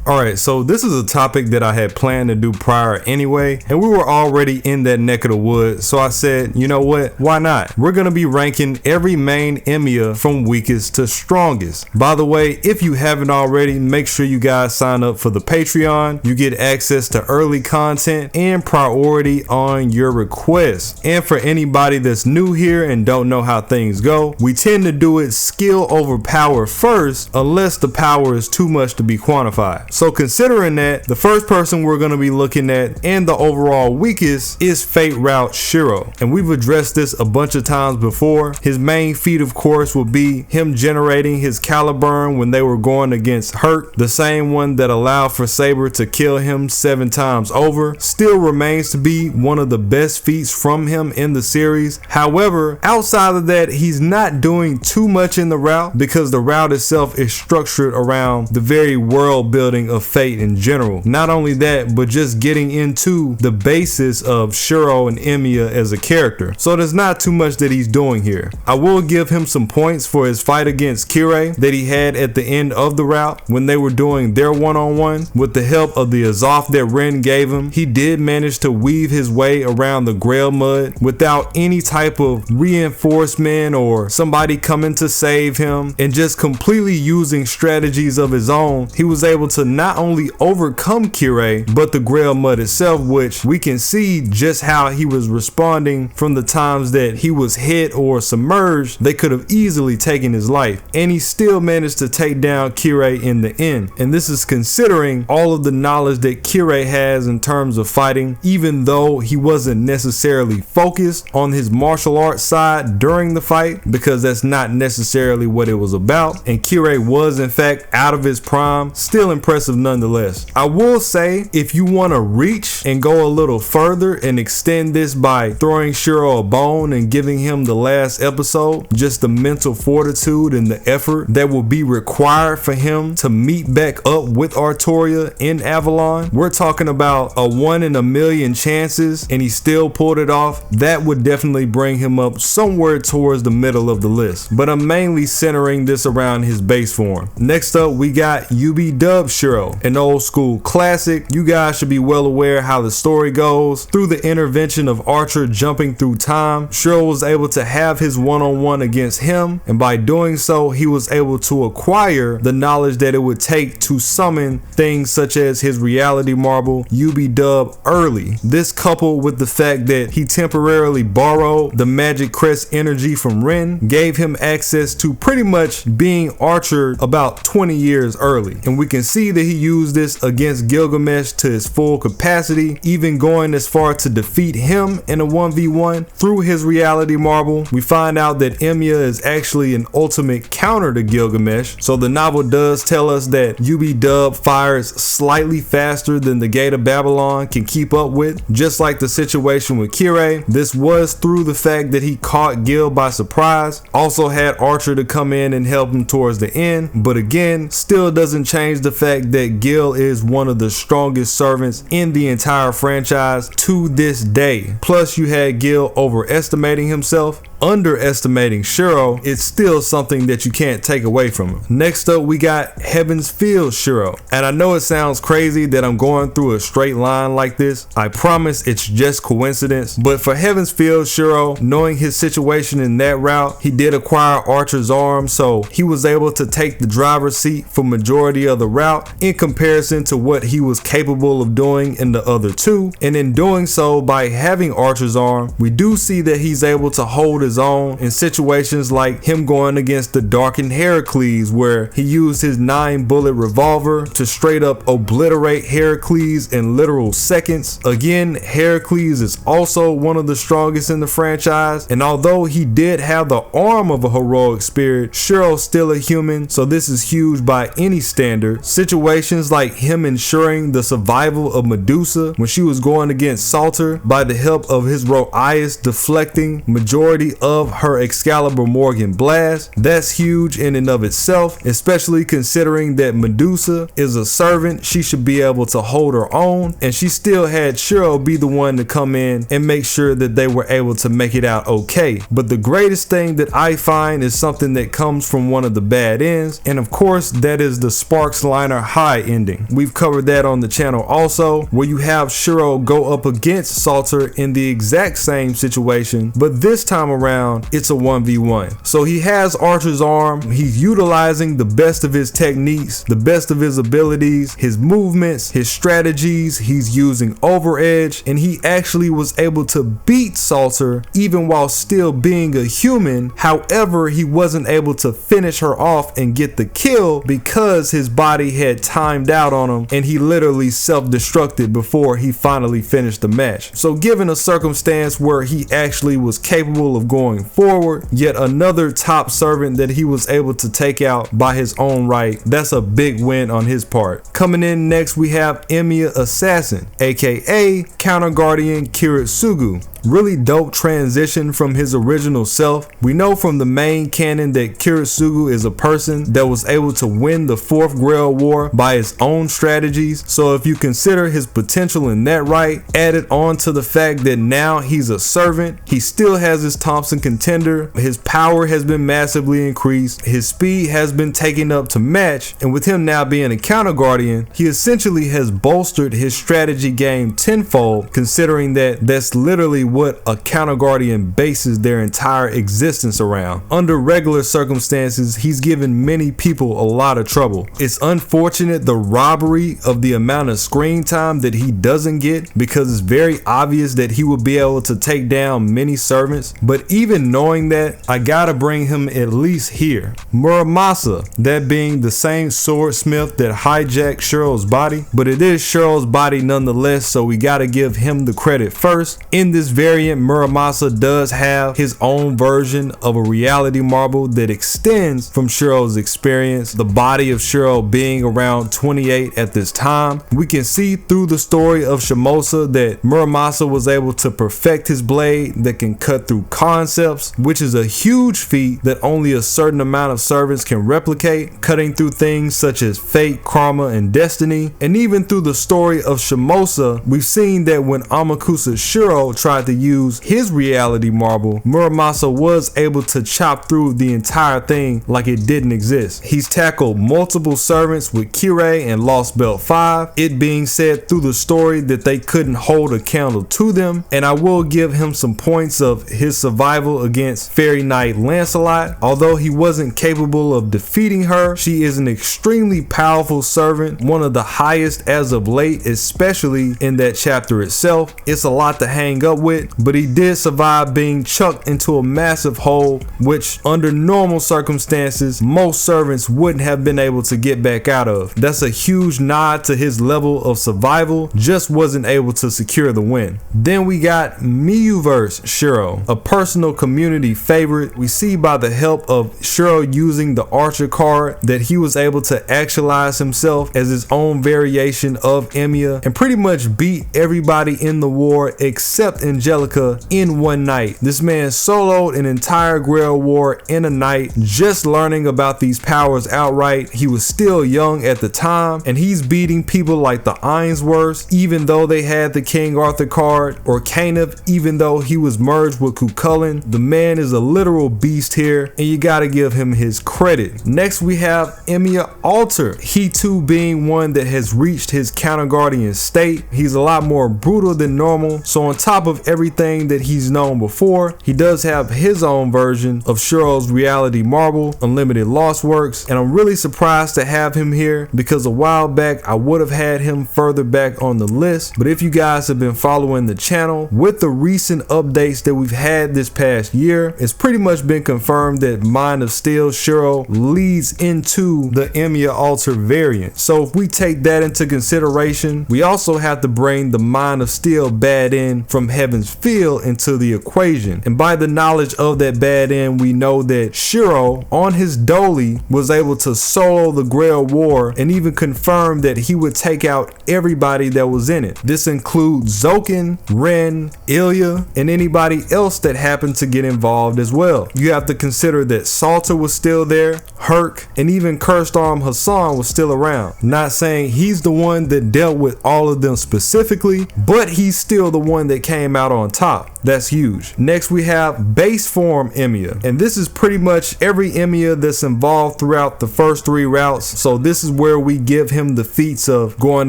Alright, so this is a topic that I had planned to do prior anyway, and we were already in that neck of the woods, so I said, you know what, why not? We're gonna be ranking every main EMIYA from weakest to strongest. By the way, if you haven't already, make sure you guys sign up for the Patreon. You get access to early content and priority on your requests. And for anybody that's new here and don't know how things go, we tend to do it skill over power first, unless the power is too much to be quantified. So considering that, the first person we're going to be looking at and the overall weakest is Fate Route Shuro. And we've addressed this a bunch of times before. His main feat, of course, would be him generating his Caliburn when they were going against Hurt, the same one that allowed for Saber to kill him 7 times over. Still remains to be one of the best feats from him in the series. However, outside of that, he's not doing too much in the route because the route itself is structured around the very world building of Fate in general. Not only that, but just getting into the basis of Shuro and EMIYA as a character. So there's not too much that he's doing here. I will give him some points for his fight against Kirei that he had at the end of the route when they were doing their one-on-one. With the help of the Azoth that Ren gave him, he did manage to weave his way around the Grail Mud without any type of reinforcement or somebody coming to save him, and just completely using strategies of his own, he was able to not only overcome Kirei, but the Grail Mud itself, which we can see just how he was responding from the times that he was hit or submerged. They could have easily taken his life, and he still managed to take down Kirei in the end. And this is considering all of the knowledge that Kirei has in terms of fighting, even though he wasn't necessarily focused on his martial arts side during the fight, because that's not necessarily what it was about. And Kirei was in fact out of his prime. Still impressive nonetheless. I will say, if you want to reach and go a little further and extend this by throwing Shuro a bone and giving him the last episode, just the mental fortitude and the effort that will be required for him to meet back up with Artoria in Avalon, we're talking about a 1 in a million chances, and he still pulled it off. That would definitely bring him up somewhere towards the middle of the list, but I'm mainly centering this around his base form. Next up, we got UB Dub Shuro, an old school classic. You guys should be well aware how the story goes. Through the intervention of Archer jumping through time, Shuro was able to have his one-on-one against him, and by doing so, he was able to acquire the knowledge that it would take to summon things such as his reality marble, UB Dub, early. This coupled with the fact that he temporarily borrowed the magic crest energy from Ren gave him access to pretty much being Archer about 20 years early. And we can see that he used this against Gilgamesh to his full capacity, even going as far to defeat him in a 1v1 through his reality marble. We find out that EMIYA is actually an ultimate counter to Gilgamesh, so the novel does tell us that UB Dub fires slightly faster than the Gate of Babylon can keep up with. Just like the situation with Kirei, this was through the fact that he caught Gil by surprise, also had Archer to come in and help him towards the end, but again, still doesn't change the fact that Gil is one of the strongest servants in the entire franchise to this day. Plus, you had Gil overestimating himself, underestimating Shuro. It's still something that you can't take away from him. Next up, we got Heaven's Field Shuro. And I know it sounds crazy that I'm going through a straight line like this. I promise it's just coincidence. But for Heaven's Field Shuro, knowing his situation in that route, he did acquire Archer's arm, so he was able to take the driver's seat for majority of the route in comparison to what he was capable of doing in the other two. And in doing so, by having Archer's arm, we do see that he's able to hold his own in situations like him going against the Darkened Heracles, where he used his 9-bullet revolver to straight up obliterate Heracles in literal seconds. Again, Heracles is also one of the strongest in the franchise, and although he did have the arm of a heroic spirit, Shuro's still a human, so this is huge by any standard. Situations like him ensuring the survival of Medusa when she was going against Salter by the help of his Roaius deflecting majority of her Excalibur Morgan Blast. That's huge in and of itself, especially considering that Medusa is a servant. She should be able to hold her own, and she still had Shuro be the one to come in and make sure that they were able to make it out okay. But the greatest thing that I find is something that comes from one of the bad ends, and of course that is the Sparks Liner High ending. We've covered that on the channel also, where you have Shuro go up against Salter in the exact same situation, but this time around it's a 1v1. So he has Archer's arm, he's utilizing the best of his techniques, the best of his abilities, his movements, his strategies, he's using over edge, and he actually was able to beat Salter even while still being a human. However, he wasn't able to finish her off and get the kill because his body had timed out on him and he literally self-destructed before he finally finished the match. So given a circumstance where he actually was capable of going forward, yet another top servant that he was able to take out by his own right, that's a big win on his part. Coming in next, we have EMIYA Assassin, aka Counter Guardian Kiritsugu. Really dope transition from his original self. We know from the main canon that Kiritsugu is a person that was able to win the 4th Grail War by his own strategies. So if you consider his potential in that right, added on to the fact that now he's a servant, he still has his Thompson contender, his power has been massively increased, his speed has been taken up to match, and with him now being a counter guardian, he essentially has bolstered his strategy game tenfold, considering that that's literally what a counter guardian bases their entire existence around. Under regular circumstances, he's given many people a lot of trouble. It's unfortunate the robbery of the amount of screen time that he doesn't get, because it's very obvious that he will be able to take down many servants, but even knowing that, I gotta bring him at least here. Muramasa, that being the same swordsmith that hijacked Shuro's body, but it is Shuro's body nonetheless, so we gotta give him the credit first. In this variant, Muramasa does have his own version of a reality marble that extends from Shuro's experience, the body of Shuro being around 28 at this time. We can see through the story of Shimosa that Muramasa was able to perfect his blade that can cut through concepts, which is a huge feat that only a certain amount of servants can replicate, cutting through things such as fate, karma, and destiny. And even through the story of Shimosa, we've seen that when Amakusa Shuro tried to use his reality marble, Muramasa was able to chop through the entire thing like it didn't exist. He's tackled multiple servants with Kirei and Lost Belt 5, it being said through the story that they couldn't hold a candle to them, and I will give him some points of his survival against Fairy Knight Lancelot. Although he wasn't capable of defeating her, she is an extremely powerful servant, one of the highest as of late, especially in that chapter itself. It's a lot to hang up with, but he did survive being chucked into a massive hole, which under normal circumstances most servants wouldn't have been able to get back out of. That's a huge nod to his level of survival, just wasn't able to secure the win. Then we got Miyuverse Shuro, a personal community favorite. We see by the help of Shuro using the Archer card that he was able to actualize himself as his own variation of EMIYA and pretty much beat everybody in the war except Angelica in one night. This man soloed an entire Grail War in a night, just learning about these powers outright. He was still young at the time, and he's beating people like the Ainsworths, even though they had the King Arthur card, or Canef, even though he was merged with Cuchulainn. The man is a literal beast here, and you gotta give him his credit. Next we have EMIYA Alter, he too being one that has reached his counter guardian state. He's a lot more brutal than normal, so on top of everything that he's known before, he does have his own version of Shuro's reality marble, Unlimited Lost Works, and I'm really surprised to have him here because a while back I would have had him further back on the list. But if you guys have been following the channel, with the recent updates that we've had this past year, it's pretty much been confirmed that Mind of Steel Shuro leads into the EMIYA Alter variant. So if we take that into consideration, we also have to bring the Mind of Steel bad end from Heaven's heaven's field into the equation. And by the knowledge of that bad end, we know that Shuro on his Dolly was able to solo the Grail War and even confirm that he would take out everybody that was in it. This includes Zoken, Ren, Ilya, and anybody else that happened to get involved as well. You have to consider that Salter was still there, Herc, and even Cursed Arm Hassan was still around. Not saying he's the one that dealt with all of them specifically, but he's still the one that came out on top. That's huge. Next we have base form EMIYA, and this is pretty much every EMIYA that's involved throughout the first 3 routes. So this is where we give him the feats of going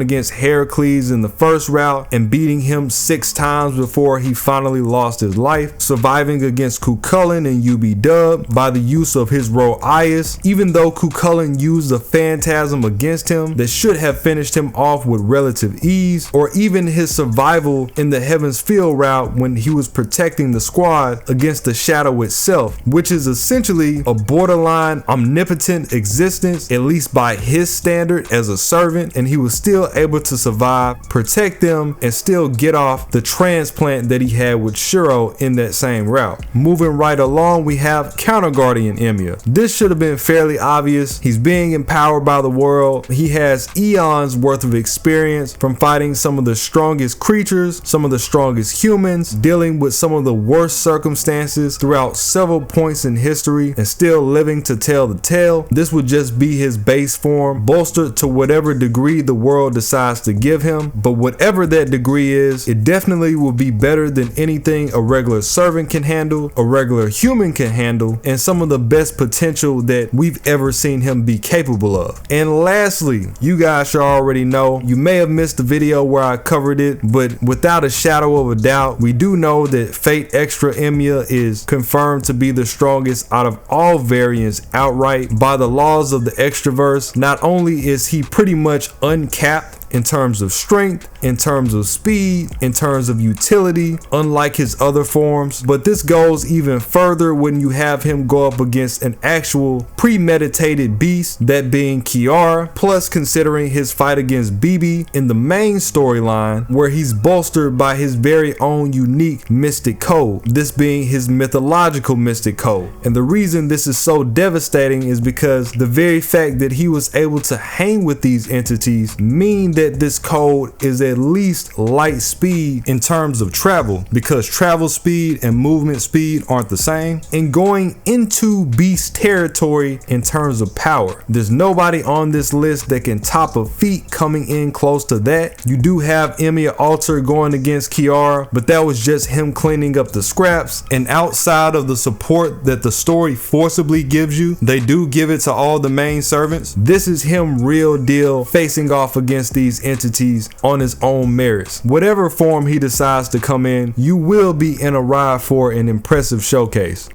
against Heracles in the first route and beating him 6 times before he finally lost his life, surviving against Cucullin and UB-Dub by the use of his role Ias, even though Cucullin used a phantasm against him that should have finished him off with relative ease, or even his survival in the Heaven's Field route when he was protecting the squad against the shadow itself, which is essentially a borderline omnipotent existence, at least by his standard as a servant, and he was still able to survive, protect them, and still get off the transplant that he had with Shuro in that same route. Moving right along, we have Counter Guardian EMIYA. This should have been fairly obvious. He's being empowered by the world. He has eons worth of experience from fighting some of the strongest creatures, some of the strongest humans, dealing with some of the worst circumstances throughout several points in history, and still living to tell the tale. This would just be his base form, bolstered to whatever degree the world decides to give him. But whatever that degree is, it definitely will be better than anything a regular servant can handle, a regular human can handle, and some of the best potential that we've ever seen him be capable of. And lastly, you guys should already know, you may have missed the video where I covered it, but without a shadow of a doubt, we do know that Fate Extra EMIYA is confirmed to be the strongest out of all variants outright by the laws of the Extraverse. Not only is he pretty much uncapped in terms of strength, in terms of speed, in terms of utility, unlike his other forms, but this goes even further when you have him go up against an actual premeditated beast, that being Kiara, plus considering his fight against Bibi in the main storyline, where he's bolstered by his very own unique mystic code, this being his mythological mystic code. And the reason this is so devastating is because the very fact that he was able to hang with these entities mean that this code is at least light speed in terms of travel, because travel speed and movement speed aren't the same, and going into beast territory in terms of power. There's nobody on this list that can top a feat coming in close to that. You do have EMIYA Alter going against Kiara, but that was just him cleaning up the scraps, and outside of the support that the story forcibly gives you, they do give it to all the main servants. This is him real deal facing off against these entities on his own merits. Whatever form he decides to come in, you will be in a ride for an impressive showcase.